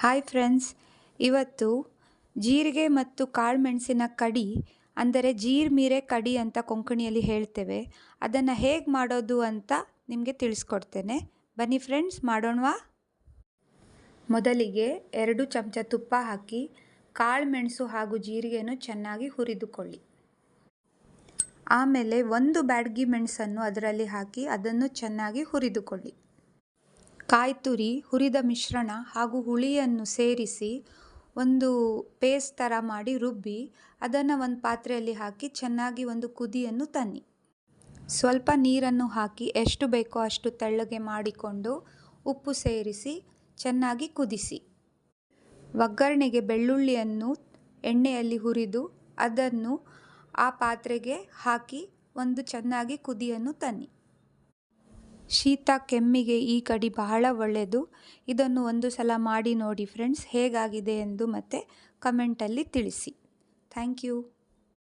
Hi friends, ಇವತ್ತು ಜೀರಿಗೆ ಮತ್ತು ಕಾಳುಮೆಣಸಿನ ಕಡಿ ಅಂದರೆ ಜೀರ್ಮೀರೆ ಕಡಿ ಅಂತ ಕೊಂಕಣಿಯಲ್ಲಿ ಹೇಳ್ತೇವೆ. ಅದನ್ನು ಹೇಗೆ ಮಾಡೋದು ಅಂತ ನಿಮಗೆ ತಿಳಿಸ್ಕೊಡ್ತೇನೆ. ಬನ್ನಿ ಫ್ರೆಂಡ್ಸ್, ಮಾಡೋಣವಾ? ಮೊದಲಿಗೆ 2 ಚಮಚ ತುಪ್ಪ ಹಾಕಿ ಕಾಳುಮೆಣಸು ಹಾಗೂ ಜೀರಿಗೆಯನ್ನು ಚೆನ್ನಾಗಿ ಹುರಿದುಕೊಳ್ಳಿ. ಆಮೇಲೆ 1 ಬ್ಯಾಡಗಿ ಮೆಣಸನ್ನು ಅದರಲ್ಲಿ ಹಾಕಿ ಅದನ್ನು ಚೆನ್ನಾಗಿ ಹುರಿದುಕೊಳ್ಳಿ. ಕಾಯಿ ತುರಿ, ಹುರಿದ ಮಿಶ್ರಣ ಹಾಗೂ ಹುಳಿಯನ್ನು ಸೇರಿಸಿ ಒಂದು ಪೇಸ್ಟ್ ಥರ ಮಾಡಿ ರುಬ್ಬಿ ಅದನ್ನು ಒಂದು ಪಾತ್ರೆಯಲ್ಲಿ ಹಾಕಿ ಚೆನ್ನಾಗಿ ಒಂದು ಕುದಿಯನ್ನು ತನ್ನಿ. ಸ್ವಲ್ಪ ನೀರನ್ನು ಹಾಕಿ ಎಷ್ಟು ಬೇಕೋ ಅಷ್ಟು ತೆಳ್ಳಗೆ ಮಾಡಿಕೊಂಡು ಉಪ್ಪು ಸೇರಿಸಿ ಚೆನ್ನಾಗಿ ಕುದಿಸಿ. ಒಗ್ಗರಣೆಗೆ ಬೆಳ್ಳುಳ್ಳಿಯನ್ನು ಎಣ್ಣೆಯಲ್ಲಿ ಹುರಿದು ಅದನ್ನು ಆ ಪಾತ್ರೆಗೆ ಹಾಕಿ ಒಂದು ಚೆನ್ನಾಗಿ ಕುದಿಯನ್ನು ತನ್ನಿ. ಶೀತ ಕೆಮ್ಮಿಗೆ ಈ ಕಡಿ ಬಹಳ ಒಳ್ಳೆಯದು. ಇದನ್ನು ಒಂದು ಸಲ ಮಾಡಿ ನೋಡಿ ಫ್ರೆಂಡ್ಸ್, ಹೇಗಾಗಿದೆ ಎಂದು ಮತ್ತೆ ಕಮೆಂಟಲ್ಲಿ ತಿಳಿಸಿ. Thank you.